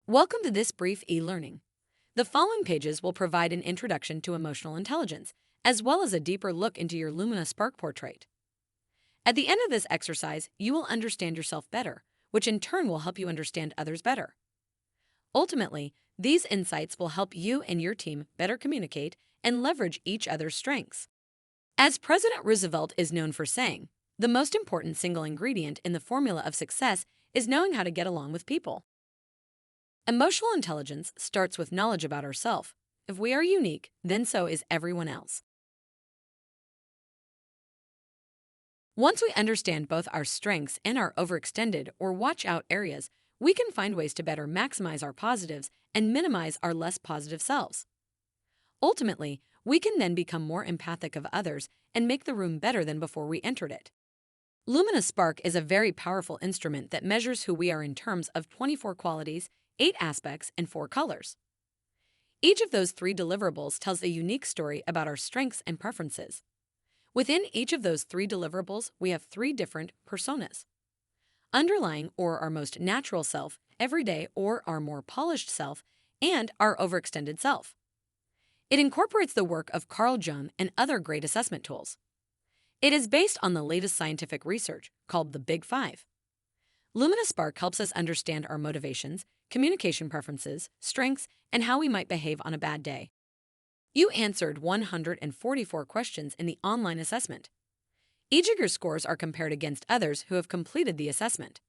Welcome to this brief e-learning. The following pages will provide an introduction to emotional intelligence, as well as a deeper look into your Lumina Spark portrait. At the end of this exercise, you will understand yourself better, which in turn will help you understand others better. Ultimately, these insights will help you and your team better communicate and leverage each other's strengths. As President Roosevelt is known for saying, the most important single ingredient in the formula of success is knowing how to get along with people. Emotional intelligence starts with knowledge about ourselves. If we are unique, then so is everyone else. Once we understand both our strengths and our overextended or watch-out areas, we can find ways to better maximize our positives and minimize our less positive selves. Ultimately, we can then become more empathic of others and make the room better than before we entered it. Lumina Spark is a very powerful instrument that measures who we are in terms of 24 qualities, 8 aspects, and 4 colors. Each of those 3 deliverables tells a unique story about our strengths and preferences. Within each of those 3 deliverables, we have 3 different personas: underlying or our most natural self, everyday or our more polished self, and our overextended self. It incorporates the work of Carl Jung and other great assessment tools. It is based on the latest scientific research called the Big Five. Lumina Spark helps us understand our motivations, communication preferences, strengths, and how we might behave on a bad day. You answered 144 questions in the online assessment. Each of your scores are compared against others who have completed the assessment.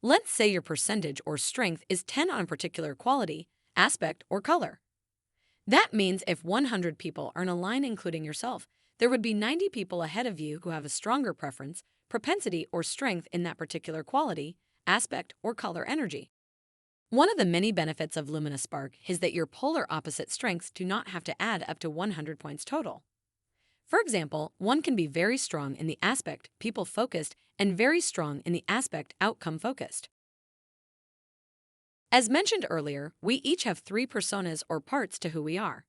Let's say your percentage or strength is 10 on a particular quality, aspect, or color. That means if 100 people are in a line including yourself, there would be 90 people ahead of you who have a stronger preference, propensity, or strength in that particular quality, aspect, or color energy. One of the many benefits of Lumina Spark is that your polar opposite strengths do not have to add up to 100 points total. For example, one can be very strong in the aspect people-focused and very strong in the aspect outcome-focused. As mentioned earlier, we each have 3 personas or parts to who we are.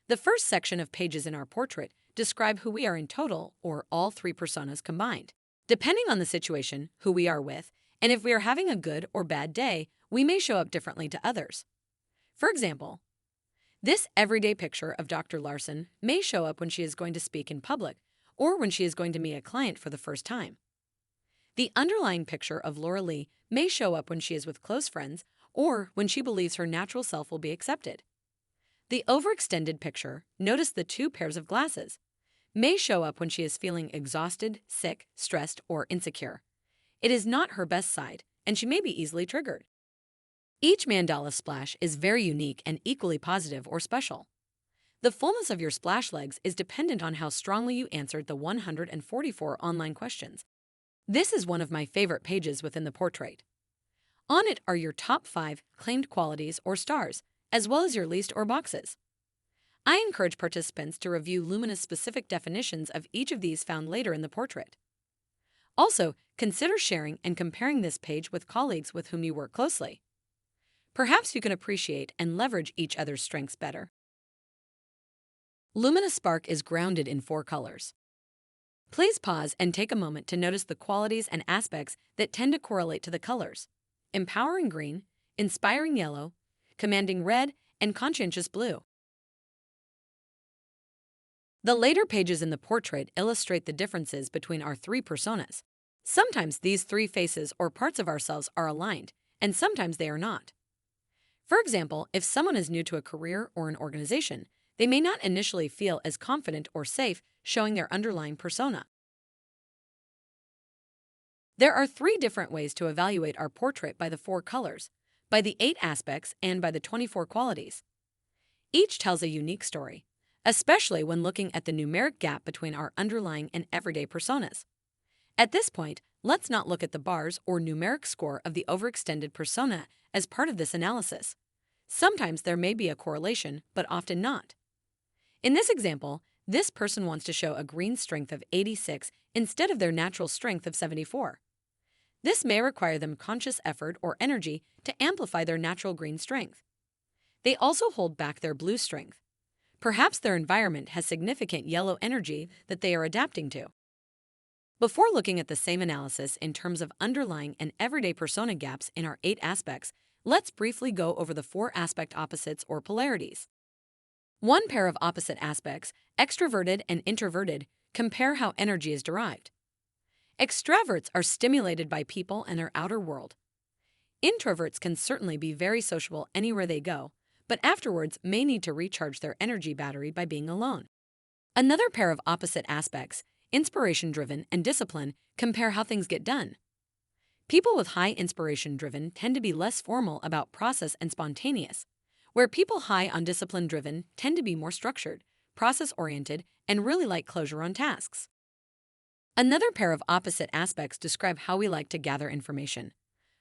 The first section of pages in our portrait describe who we are in total or all 3 personas combined. Depending on the situation, who we are with, and if we are having a good or bad day, we may show up differently to others. For example, this everyday picture of Dr. Larson may show up when she is going to speak in public or when she is going to meet a client for the first time. The underlying picture of Laura Lee may show up when she is with close friends or when she believes her natural self will be accepted. The overextended picture, notice the 2 pairs of glasses, may show up when she is feeling exhausted, sick, stressed, or insecure. It is not her best side, and she may be easily triggered. Each mandala splash is very unique and equally positive or special. The fullness of your splash legs is dependent on how strongly you answered the 144 online questions. This is one of my favorite pages within the portrait. On it are your top 5 claimed qualities or stars, as well as your least or boxes. I encourage participants to review Lumina's specific definitions of each of these found later in the portrait. Also, consider sharing and comparing this page with colleagues with whom you work closely. Perhaps you can appreciate and leverage each other's strengths better. Lumina Spark is grounded in 4 colors. Please pause and take a moment to notice the qualities and aspects that tend to correlate to the colors: empowering green, inspiring yellow, commanding red, and conscientious blue. The later pages in the portrait illustrate the differences between our 3 personas. Sometimes these 3 faces or parts of ourselves are aligned, and sometimes they are not. For example, if someone is new to a career or an organization, they may not initially feel as confident or safe showing their underlying persona. There are 3 different ways to evaluate our portrait by the 4 colors, by the 8 aspects, and by the 24 qualities. Each tells a unique story, especially when looking at the numeric gap between our underlying and everyday personas. At this point, let's not look at the bars or numeric score of the overextended persona as part of this analysis. Sometimes there may be a correlation, but often not. In this example, this person wants to show a green strength of 86 instead of their natural strength of 74. This may require them conscious effort or energy to amplify their natural green strength. They also hold back their blue strength. Perhaps their environment has significant yellow energy that they are adapting to. Before looking at the same analysis in terms of underlying and everyday persona gaps in our 8 aspects, let's briefly go over the 4 aspect opposites or polarities. One pair of opposite aspects, extroverted and introverted, compare how energy is derived. Extroverts are stimulated by people and their outer world. Introverts can certainly be very sociable anywhere they go, but afterwards may need to recharge their energy battery by being alone. Another pair of opposite aspects, inspiration-driven and discipline, compare how things get done. People with high inspiration-driven tend to be less formal about process and spontaneous, where people high on discipline-driven tend to be more structured, process-oriented, and really like closure on tasks. Another pair of opposite aspects describe how we like to gather information.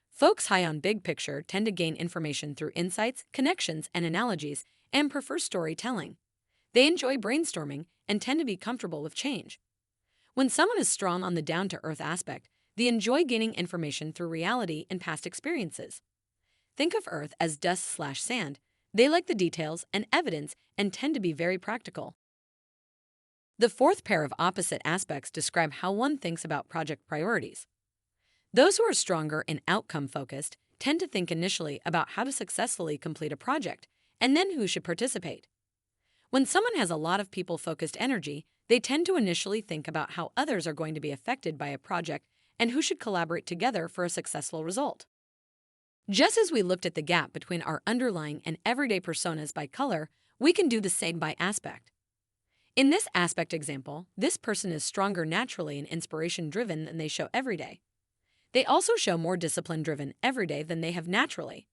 Folks high on big picture tend to gain information through insights, connections, and analogies, and prefer storytelling. They enjoy brainstorming and tend to be comfortable with change. When someone is strong on the down-to-earth aspect, they enjoy gaining information through reality and past experiences. Think of Earth as dust/sand. They like the details and evidence and tend to be very practical. The fourth pair of opposite aspects describe how one thinks about project priorities. Those who are stronger and outcome-focused tend to think initially about how to successfully complete a project and then who should participate. When someone has a lot of people-focused energy, they tend to initially think about how others are going to be affected by a project and who should collaborate together for a successful result. Just as we looked at the gap between our underlying and everyday personas by color, we can do the same by aspect. In this aspect example, this person is stronger naturally and inspiration-driven than they show every day. They also show more discipline-driven every day than they have naturally.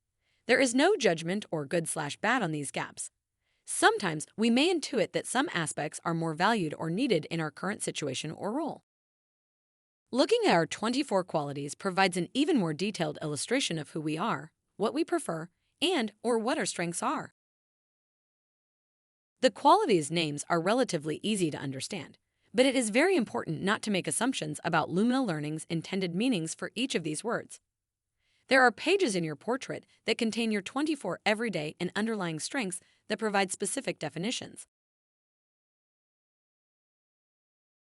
There is no judgment or good/bad on these gaps. Sometimes we may intuit that some aspects are more valued or needed in our current situation or role. Looking at our 24 qualities provides an even more detailed illustration of who we are, what we prefer, and/or what our strengths are. The qualities' names are relatively easy to understand, but it is very important not to make assumptions about Lumina Learning's intended meanings for each of these words. There are pages in your portrait that contain your 24 everyday and underlying strengths that provide specific definitions.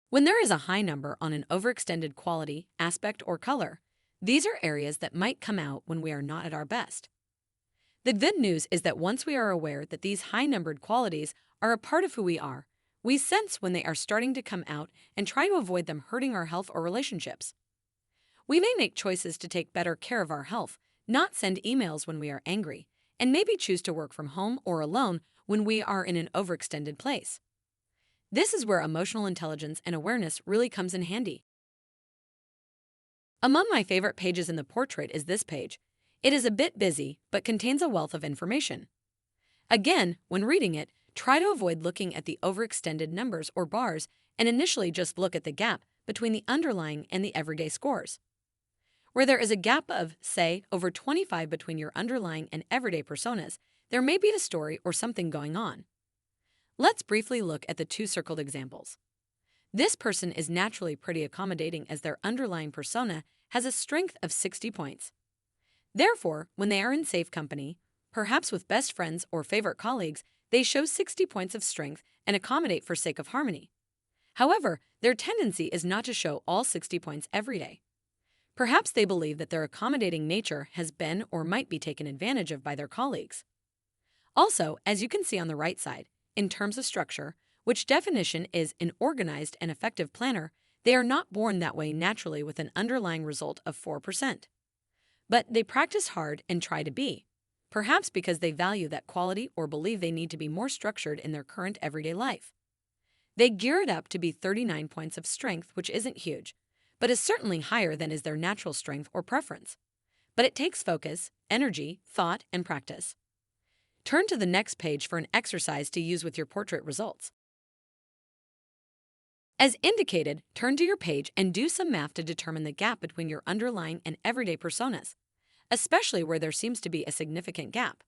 When there is a high number on an overextended quality, aspect, or color, these are areas that might come out when we are not at our best. The good news is that once we are aware that these high-numbered qualities are a part of who we are, we sense when they are starting to come out and try to avoid them hurting our health or relationships. We may make choices to take better care of our health, not send emails when we are angry, and maybe choose to work from home or alone when we are in an overextended place. This is where emotional intelligence and awareness really comes in handy. Among my favorite pages in the portrait is this page. It is a bit busy, but contains a wealth of information. Again, when reading it, try to avoid looking at the overextended numbers or bars and initially just look at the gap between the underlying and the everyday scores. Where there is a gap of, say, over 25 between your underlying and everyday personas, there may be a story or something going on. Let's briefly look at the 2 circled examples. This person is naturally pretty accommodating as their underlying persona has a strength of 60 points. Therefore, when they are in safe company, perhaps with best friends or favorite colleagues, they show 60 points of strength and accommodate for sake of harmony. However, their tendency is not to show all 60 points every day. Perhaps they believe that their accommodating nature has been or might be taken advantage of by their colleagues. Also, as you can see on the right side, in terms of structure, which definition is an organized and effective planner, they are not born that way naturally with an underlying result of 4%. But they practice hard and try to be, perhaps because they value that quality or believe they need to be more structured in their current everyday life. They gear it up to be 39 points of strength, which isn't huge, but is certainly higher than is their natural strength or preference. But it takes focus, energy, thought, and practice. Turn to the next page for an exercise to use with your portrait results. As indicated, turn to your page and do some math to determine the gap between your underlying and everyday personas, especially where there seems to be a significant gap.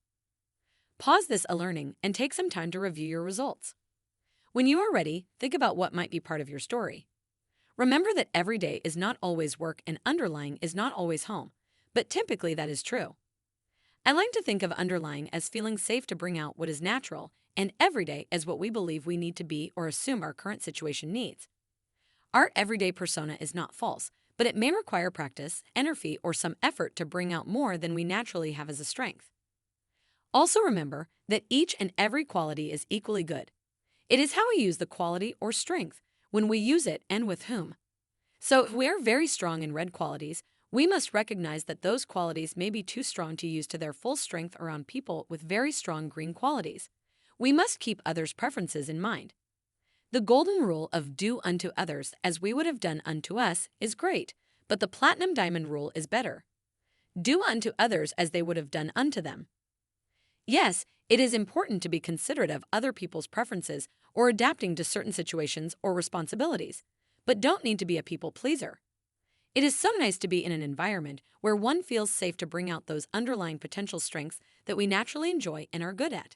Pause this e-learning and take some time to review your results. When you are ready, think about what might be part of your story. Remember that every day is not always work and underlying is not always home, but typically that is true. I like to think of underlying as feeling safe to bring out what is natural and everyday as what we believe we need to be or assume our current situation needs. Our everyday persona is not false, but it may require practice, energy, or some effort to bring out more than we naturally have as a strength. Also remember that each and every quality is equally good. It is how we use the quality or strength, when we use it, and with whom. So if we are very strong in red qualities, we must recognize that those qualities may be too strong to use to their full strength around people with very strong green qualities. We must keep others' preferences in mind. The golden rule of do unto others as we would have done unto us is great, but the platinum diamond rule is better. Do unto others as they would have done unto them. Yes, it is important to be considerate of other people's preferences or adapting to certain situations or responsibilities, but don't need to be a people pleaser. It is so nice to be in an environment where one feels safe to bring out those underlying potential strengths that we naturally enjoy and are good at.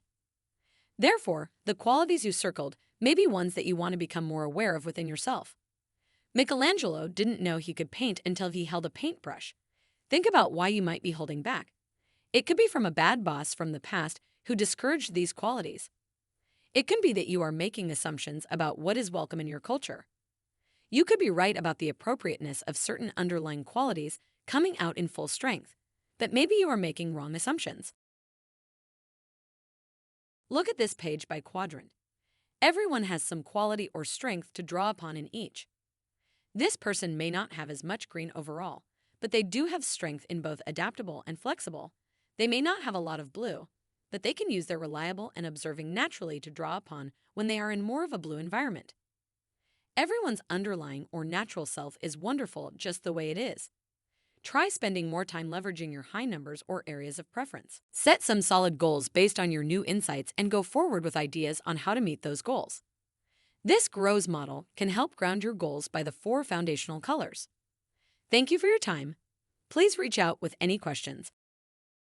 Therefore, the qualities you circled may be ones that you want to become more aware of within yourself. Michelangelo didn't know he could paint until he held a paintbrush. Think about why you might be holding back. It could be from a bad boss from the past who discouraged these qualities. It can be that you are making assumptions about what is welcome in your culture. You could be right about the appropriateness of certain underlying qualities coming out in full strength, but maybe you are making wrong assumptions. Look at this page by quadrant. Everyone has some quality or strength to draw upon in each. This person may not have as much green overall, but they do have strength in both adaptable and flexible. They may not have a lot of blue, but they can use their reliable and observing naturally to draw upon when they are in more of a blue environment. Everyone's underlying or natural self is wonderful just the way it is. Try spending more time leveraging your high numbers or areas of preference. Set some solid goals based on your new insights and go forward with ideas on how to meet those goals. This GROWS model can help ground your goals by the 4 foundational colors. Thank you for your time. Please reach out with any questions.